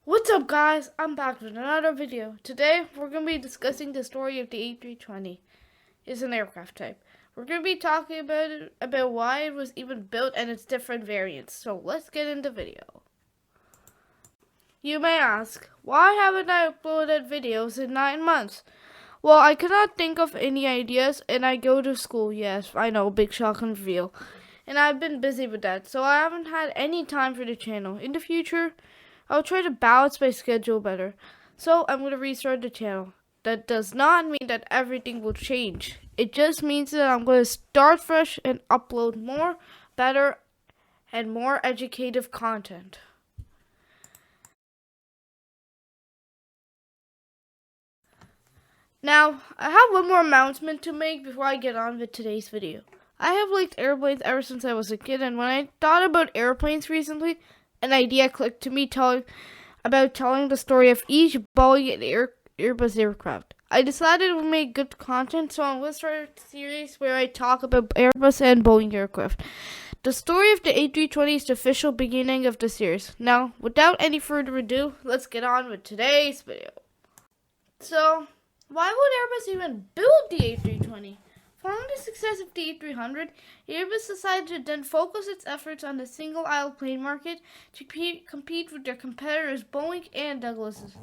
What's up, guys? I'm back with another video. Today we're going to be discussing the story of the A320. It's an aircraft type. We're going to be talking about why it was even built and its different variants. So let's get into the video. You may ask, why haven't I uploaded videos in 9 months? Well, I could not think of any ideas and I go to school. Yes, I know, big shock and reveal. And I've been busy with that, so I haven't had any time for the channel. In the future, I'll try to balance my schedule better. So I'm going to restart the channel. That does not mean that everything will change. It just means that I'm going to start fresh and upload more, better, and more educative content. Now, I have one more announcement to make before I get on with today's video. I have liked airplanes ever since I was a kid, and when I thought about airplanes recently, an idea clicked to me telling the story of each Boeing and Airbus aircraft. I decided it would make good content, so I'm going to start a series where I talk about Airbus and Boeing aircraft. The story of the A320 is the official beginning of the series. Now, without any further ado, let's get on with today's video. So, why would Airbus even build the A320? Following the success of the A300, Airbus decided to then focus its efforts on the single-aisle plane market to compete with their competitors Boeing and Douglas's.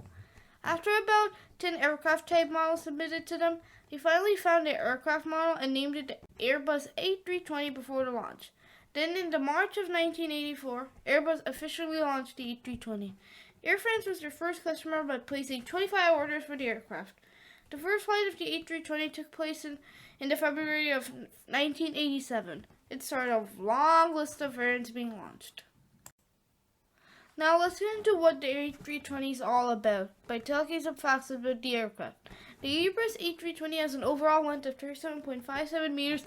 After about 10 aircraft type models submitted to them, they finally found their aircraft model and named it the Airbus A320 before the launch. Then in the March of 1984, Airbus officially launched the A320. Air France was their first customer by placing 25 orders for the aircraft. The first flight of the A320 took place in the February of 1987. It started a long list of variants being launched. Now let's get into what the A320 is all about by talking some facts about the aircraft. The Airbus A320 has an overall length of 37.57 meters,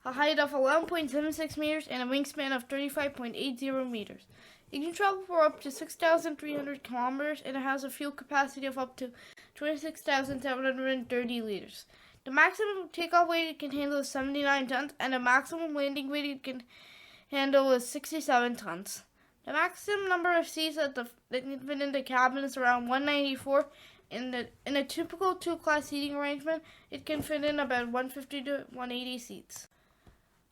a height of 11.76 meters, and a wingspan of 35.80 meters. It can travel for up to 6,300 kilometers, and it has a fuel capacity of up to 26,730 liters. The maximum takeoff weight it can handle is 79 tons, and the maximum landing weight it can handle is 67 tons. The maximum number of seats that can fit in the cabin is around 194. In a typical two-class seating arrangement, it can fit in about 150 to 180 seats.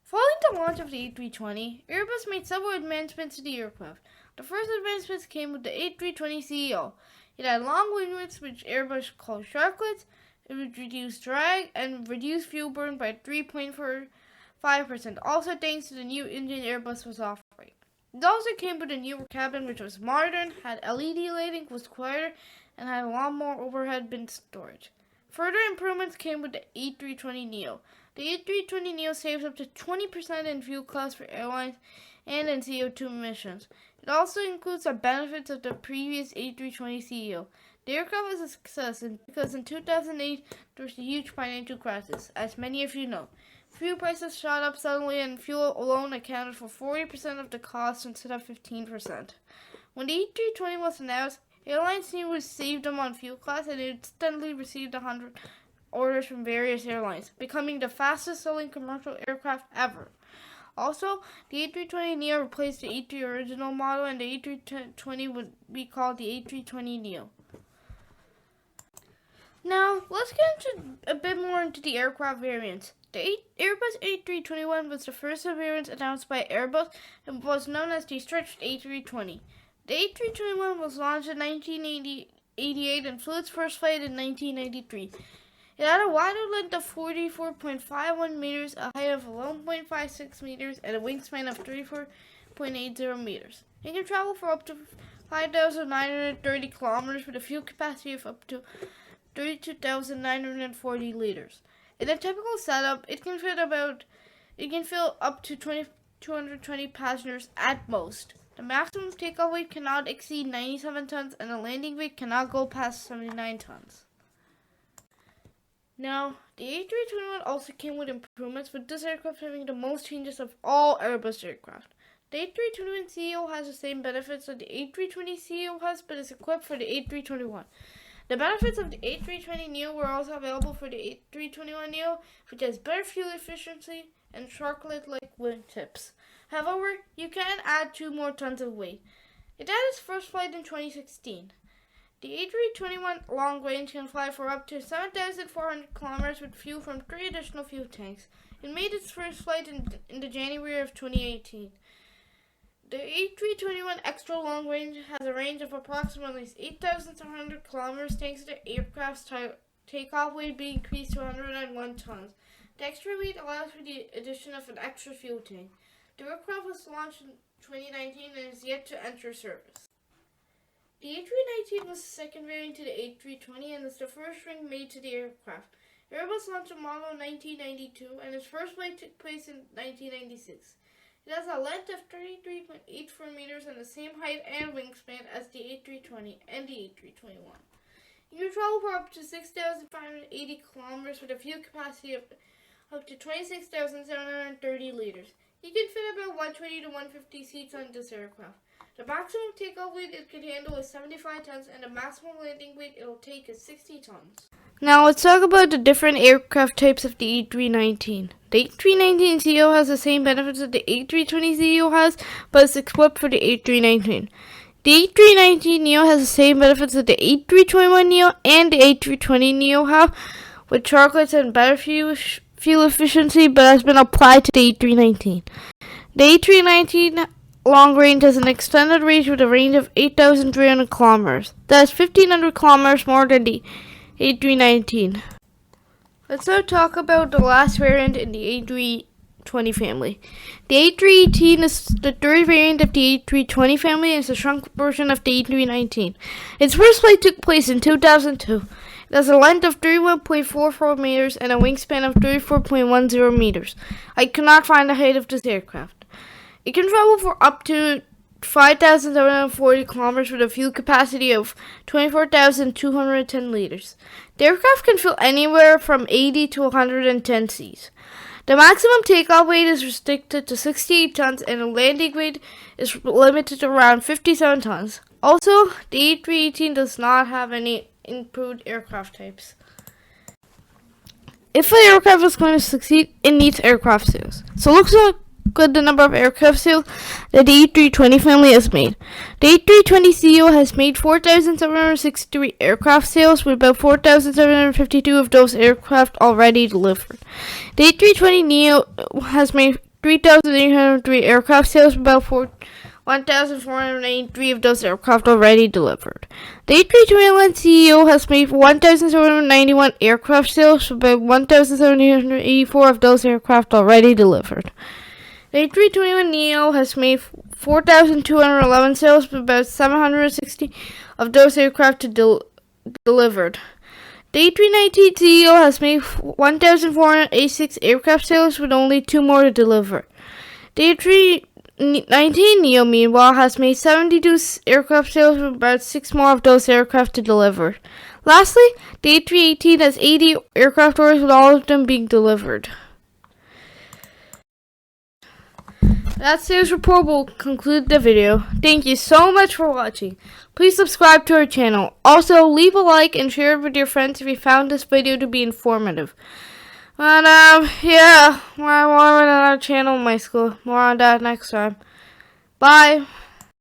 Following the launch of the A320, Airbus made several advancements to the aircraft. The first advancements came with the A320ceo. It had long winglets, which Airbus called sharklets. It would reduce drag and reduce fuel burn by 3.45%, also thanks to the new engine Airbus was offering. It also came with a newer cabin, which was modern, had LED lighting, was quieter, and had a lot more overhead bin storage. Further improvements came with the A320neo. The A320neo saves up to 20% in fuel costs for airlines and in CO2 emissions. It also includes the benefits of the previous A320ceo. The aircraft was a success because in 2008 there was a huge financial crisis, as many of you know. Fuel prices shot up suddenly and fuel alone accounted for 40% of the cost instead of 15%. When the A320 was announced, airlines knew would save them on fuel costs and it instantly received 100 orders from various airlines, becoming the fastest selling commercial aircraft ever. Also, the A320neo replaced the A3 original model and the A320 would be called the A320neo. Now, let's get into a bit more into the aircraft variants. The Airbus A321 was the first variant announced by Airbus and was known as the stretched A320. The A321 was launched in 1988 and flew its first flight in 1993. It had a wider length of 44.51 meters, a height of 11.56 meters, and a wingspan of 34.80 meters. It can travel for up to 5,930 kilometers with a fuel capacity of up to 32,940 liters. In a typical setup, it can fill up to 220 passengers at most. The maximum takeoff weight cannot exceed 97 tons, and the landing weight cannot go past 79 tons. Now, the A321 also came with improvements, with this aircraft having the most changes of all Airbus aircraft. The A321ceo has the same benefits that the A320ceo has, but is equipped for the A321. The benefits of the A320neo were also available for the A321neo, which has better fuel efficiency and sharklet-like wing tips. However, you can add 2 more tons of weight. It had its first flight in 2016. The A321 long range can fly for up to 7,400 kilometers with fuel from 3 additional fuel tanks. It made its first flight in the January of 2018. The A321 extra long range has a range of approximately 8,700 kilometers thanks to the aircraft's takeoff weight being increased to 101 tons. The extra weight allows for the addition of an extra fuel tank. The aircraft was launched in 2019 and is yet to enter service. The A319 was the second variant to the A320 and is the first ring made to the aircraft. Airbus launched the model in 1992 and its first flight took place in 1996. It has a length of 33.84 meters and the same height and wingspan as the A320 and the A321. You can travel for up to 6,580 kilometers with a fuel capacity of up to 26,730 liters. You can fit about 120 to 150 seats on this aircraft. The maximum takeoff weight it can handle is 75 tons and the maximum landing weight it will take is 60 tons. Now let's talk about the different aircraft types of the A319. The A319ceo has the same benefits that the A320ceo has, but it's equipped for the A319. The A319neo has the same benefits that the A321neo and the A320neo have, with chocolates and better fuel efficiency, but has been applied to the A319. The A319 long range has an extended range with a range of 8,300 kilometers. That is 1,500 kilometers more than the A319. Let's now talk about the last variant in the A320 family. The A318 is the third variant of the A320 family and is a shrunk version of the A319. Its first flight took place in 2002. It has a length of 31.44 meters and a wingspan of 34.10 meters. I cannot find the height of this aircraft. It can travel for up to 5,740 kilometers with a fuel capacity of 24,210 liters. The aircraft can fill anywhere from 80 to 110 seats. The maximum takeoff weight is restricted to 68 tons and the landing weight is limited to around 57 tons. Also, the A318 does not have any improved aircraft types. If an aircraft is going to succeed, it needs aircraft sales. So looks like good the number of aircraft sales that the A320 family has made. The A320ceo has made 4,763 aircraft sales, with about 4,752 of those aircraft already delivered. The A320neo has made 3,803 aircraft sales, with about 1,483 of those aircraft already delivered. The A321ceo has made 1,791 aircraft sales, with about 1,784 of those aircraft already delivered. The A321neo has made 4,211 sales, with about 760 of those aircraft delivered. The A319ceo has made 1,486 aircraft sales, with only 2 more to deliver. The A319neo, meanwhile, has made 72 aircraft sales, with about 6 more of those aircraft to deliver. Lastly, the A318 has 80 aircraft orders, with all of them being delivered. That sales report will conclude the video. Thank you so much for watching. Please subscribe to our channel. Also, leave a like and share it with your friends if you found this video to be informative. And yeah, more on our channel in my school. More on that next time. Bye.